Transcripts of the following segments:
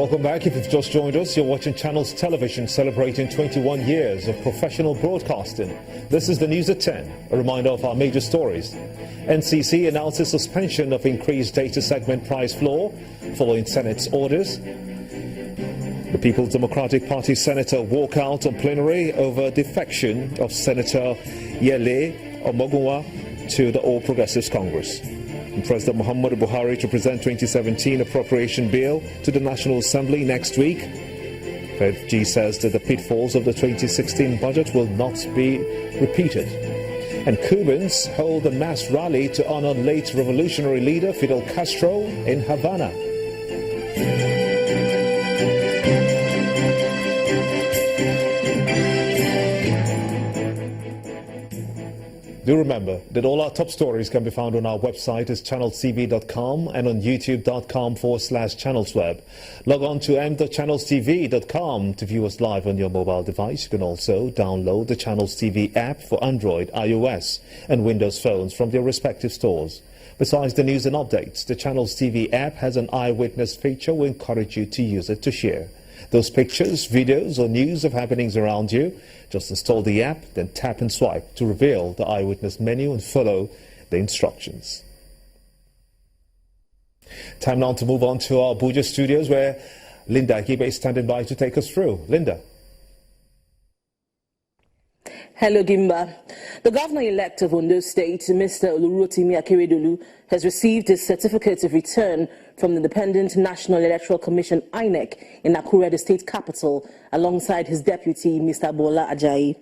Welcome back. If you've just joined us, you're watching Channels Television celebrating 21 years of professional broadcasting. This is the news at 10. A reminder of our major stories. NCC announces suspension of increased data segment price floor following Senate's orders. The People's Democratic Party senator walk out on plenary over defection of Senator Yele Omogunwa to the All Progressives Congress. President Muhammadu Buhari to present 2017 appropriation bill to the National Assembly next week. FG says that the pitfalls of the 2016 budget will not be repeated. And Cubans hold a mass rally to honor late revolutionary leader Fidel Castro in Havana. Do remember that all our top stories can be found on our website as channelstv.com and on youtube.com/channelsweb. Log on to m.channelstv.com to view us live on your mobile device. You can also download the Channels TV app for Android, iOS and Windows phones from their respective stores. Besides the news and updates, the Channels TV app has an eyewitness feature. We encourage you to use it to share those pictures, videos or news of happenings around you. Just install the app, then tap and swipe to reveal the eyewitness menu and follow the instructions. Time now to move on to our Abuja studios where Linda Akibe is standing by to take us through. Linda. Hello, Gimba. The governor-elect of Ondo State, Mr. Olurotimi Akeredolu, has received his certificate of return from the Independent National Electoral Commission, INEC, in Akure, the state capital, alongside his deputy, Mr. Bola Ajayi.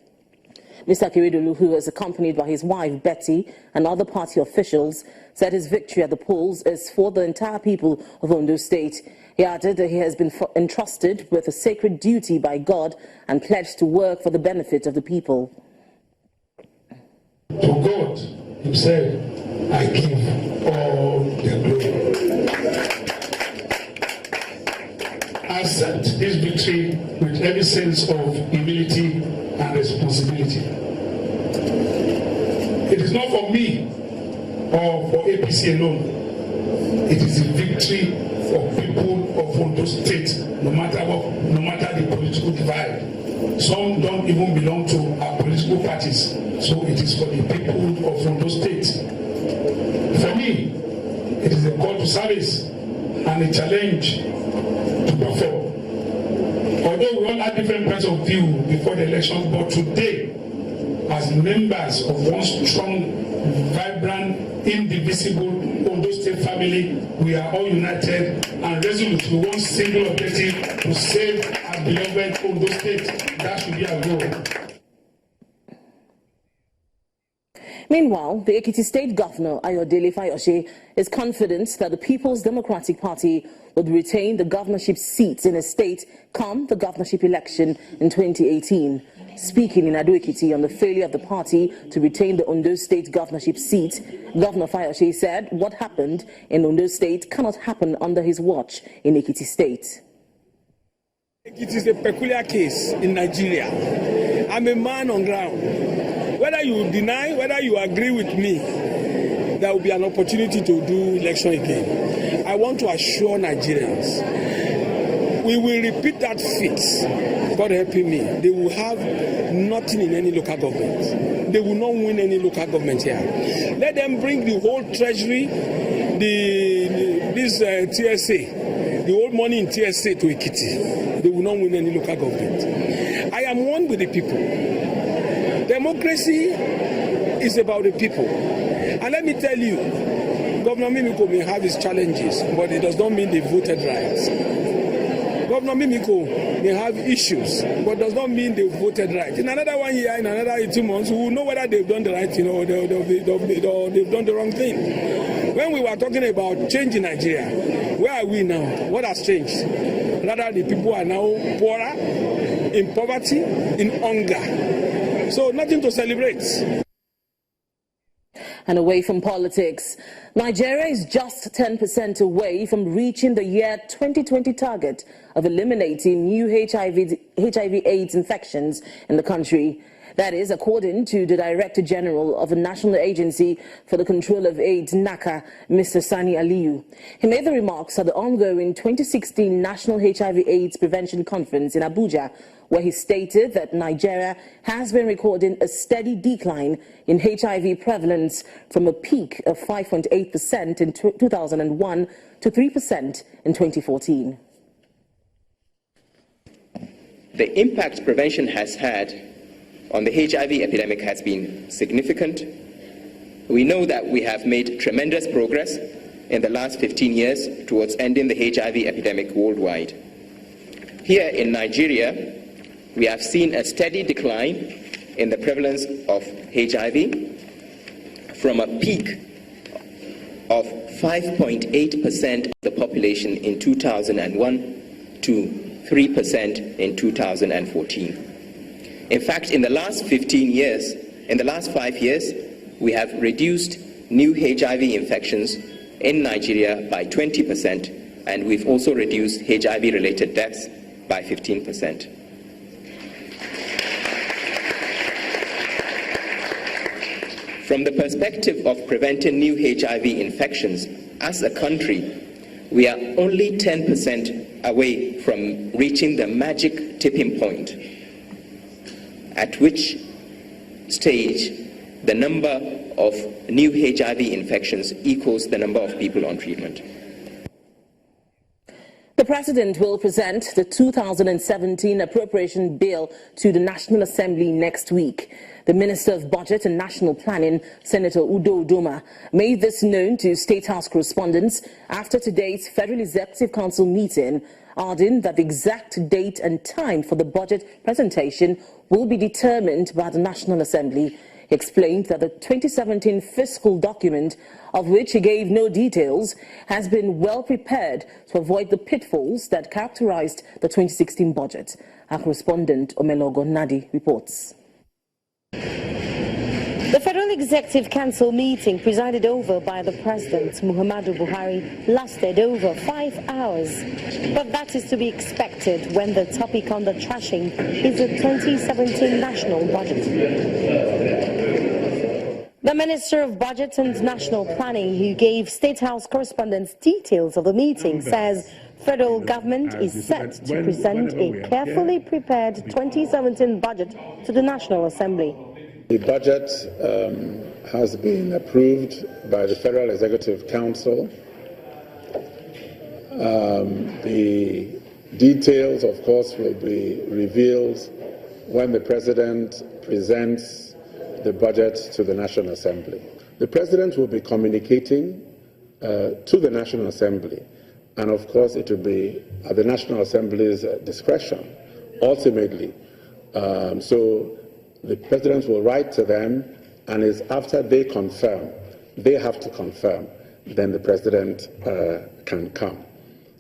Mr. Akeredolu, who was accompanied by his wife, Betty, and other party officials, said his victory at the polls is for the entire people of Ondo State. He added that he has been entrusted with a sacred duty by God and pledged to work for the benefit of the people. To God himself, I give all the glory. I accept this victory with every sense of humility and responsibility. It is not for me or for APC alone. It is a victory for people of Ondo State, no matter the political divide. Some don't even belong to our political parties, so it is for the people of Ondo State. For me, it is a call to service and a challenge to perform. Although we all had different points of view before the election, but today, as members of one strong, vibrant, indivisible Ondo State family, we are all united and resolute with one single objective: to save our beloved Ondo State. That should be our goal. Meanwhile, the Ekiti State Governor, Ayodele Fayose, is confident that the People's Democratic Party will retain the governorship seats in the state come the governorship election in 2018. Speaking in Ado-Ekiti on the failure of the party to retain the Ondo State governorship seat, Governor Fayose said what happened in Ondo State cannot happen under his watch in Ekiti State. It is a peculiar case in Nigeria. I'm a man on ground. Whether you deny, whether you agree with me, there will be an opportunity to do election again. I want to assure Nigerians, we will repeat that feat. God helping me. They will have nothing in any local government. They will not win any local government here. Let them bring the whole treasury, this TSA, the whole money in TSA to Ekiti. They will not win any local government. I am one with the people. Democracy is about the people. And let me tell you, Governor Mimiko may have his challenges, but it does not mean they voted right. Governor Mimiko may have issues, but does not mean they voted right. In another 1 year, in another 18 months, we will know whether they've done the right thing or they've done the wrong thing. When we were talking about change in Nigeria, where are we now? What has changed? Rather, the people are now poorer, in poverty, in hunger. So nothing to celebrate. And away from politics, Nigeria is just 10% away from reaching the year 2020 target of eliminating new HIV/AIDS infections in the country. That is, according to the Director General of the National Agency for the Control of AIDS, NACA, Mr. Sani Aliyu. He made the remarks at the ongoing 2016 National HIV/AIDS Prevention Conference in Abuja, where he stated that Nigeria has been recording a steady decline in HIV prevalence from a peak of 5.8% in 2001 to 3% in 2014. The impact prevention has had on the HIV epidemic has been significant. We know that we have made tremendous progress in the last 15 years towards ending the HIV epidemic worldwide. Here in Nigeria, we have seen a steady decline in the prevalence of HIV from a peak of 5.8% of the population in 2001 to 3% in 2014. In fact, in the last 5 years, we have reduced new HIV infections in Nigeria by 20%, and we've also reduced HIV-related deaths by 15%. From the perspective of preventing new HIV infections, as a country, we are only 10% away from reaching the magic tipping point, at which stage the number of new HIV infections equals the number of people on treatment. The President will present the 2017 appropriation bill to the National Assembly next week. The Minister of Budget and National Planning, Senator Udo Udoma, made this known to State House correspondents after today's Federal Executive Council meeting, adding that the exact date and time for the budget presentation will be determined by the National Assembly. He explained that the 2017 fiscal document, of which he gave no details, has been well prepared to avoid the pitfalls that characterized the 2016 budget. Our correspondent Omelogo Nadi reports. The Federal Executive Council meeting, presided over by the President, Muhammadu Buhari, lasted over 5 hours. But that is to be expected when the topic on the trashing is the 2017 national budget. The Minister of Budget and National Planning, who gave State House correspondents details of the meeting, says federal government is set to present a carefully prepared 2017 budget to the National Assembly. The budget has been approved by the Federal Executive Council. The details, of course, will be revealed when the President presents the budget to the National Assembly. The President will be communicating to the National Assembly, and of course it will be at the National Assembly's discretion, ultimately. So the President will write to them, and it's after they confirm, they have to confirm, then the President can come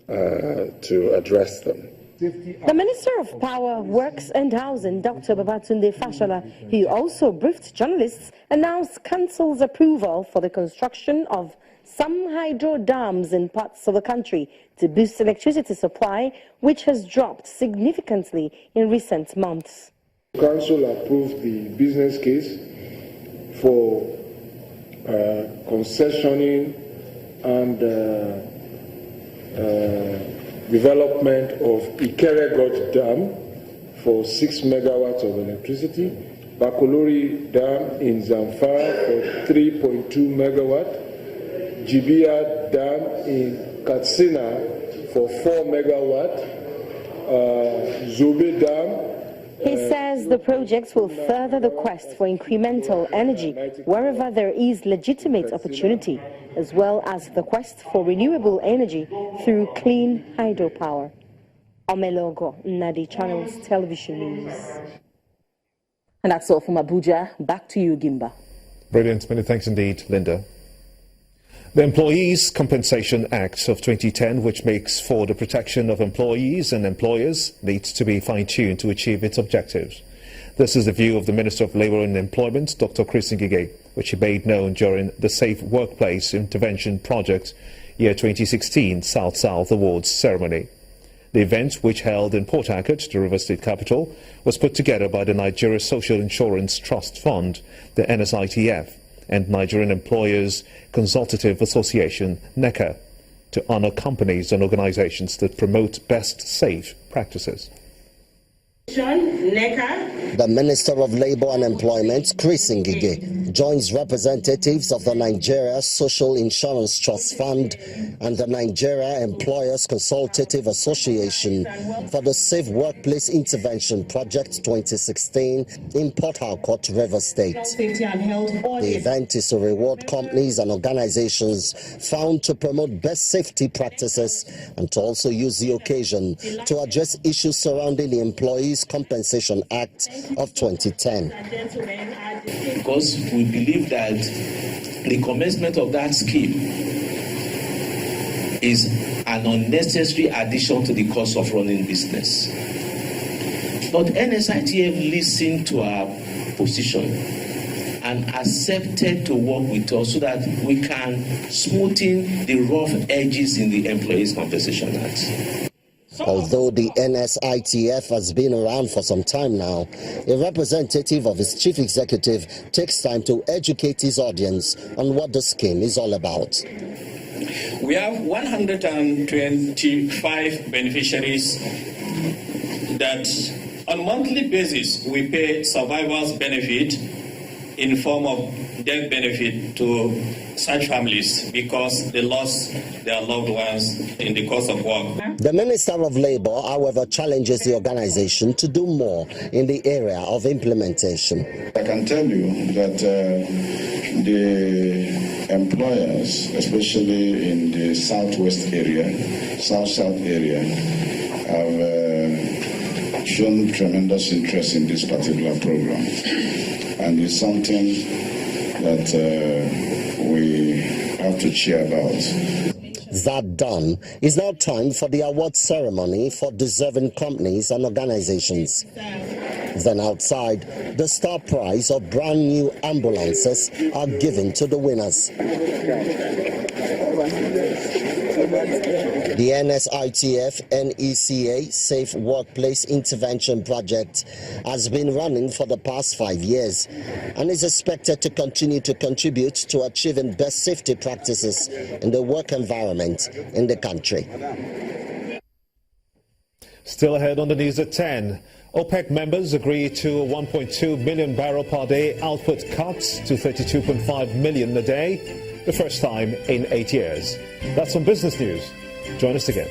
to address them. The Minister of Power, Works and Housing, Dr. Babatunde Fashola, who also briefed journalists, announced Council's approval for the construction of some hydro dams in parts of the country to boost electricity supply, which has dropped significantly in recent months. The Council approved the business case for concessioning and development of Ikeregot Dam for 6 megawatts of electricity, Bakolori Dam in Zamfara for 3.2 megawatt, Jibia Dam in Katsina for 4 megawatt, Zobe Dam. He says the projects will further the quest for incremental energy wherever there is legitimate opportunity, as well as the quest for renewable energy through clean hydropower. Omelogo Nadi, Channels Television News. And that's all from Abuja. Back to you, Gimba. Brilliant. Many thanks indeed, Linda. The Employees Compensation Act of 2010, which makes for the protection of employees and employers, needs to be fine-tuned to achieve its objectives. This is the view of the Minister of Labour and Employment, Dr. Chris Ngige, which he made known during the Safe Workplace Intervention Project Year 2016 South-South Awards ceremony. The event, which held in Port Harcourt, the River State capital, was put together by the Nigeria Social Insurance Trust Fund, the NSITF, and Nigerian Employers Consultative Association, NECA, to honor companies and organizations that promote best safe practices. The Minister of Labour and Employment, Chris Ngige, joins representatives of the Nigeria Social Insurance Trust Fund and the Nigeria Employers Consultative Association for the Safe Workplace Intervention Project 2016 in Port Harcourt, River State. The event is to reward companies and organizations found to promote best safety practices and to also use the occasion to address issues surrounding the Employees Compensation Act of 2010. Because we believe that the commencement of that scheme is an unnecessary addition to the cost of running business. But NSITF listened to our position and accepted to work with us so that we can smoothen the rough edges in the Employees Compensation Act. Although the NSITF has been around for some time now, a representative of its chief executive takes time to educate his audience on what the scheme is all about. We have 125 beneficiaries that on a monthly basis we pay survivors benefit in form of death benefit to such families because they lost their loved ones in the course of work. The Minister of Labour, however, challenges the organization to do more in the area of implementation. I can tell you that the employers, especially in the southwest area, south-south area, have shown tremendous interest in this particular program. And it's something that we have to cheer about. That done, it's now time for the award ceremony for deserving companies and organizations. Then outside, the star prize of brand new ambulances are given to the winners. The NSITF NECA Safe Workplace Intervention Project has been running for the past 5 years and is expected to continue to contribute to achieving best safety practices in the work environment in the country. Still ahead on the news at 10. OPEC members agreed to a 1.2 million barrel per day output cuts to 32.5 million a day, the first time in 8 years. That's some business news. Join us again.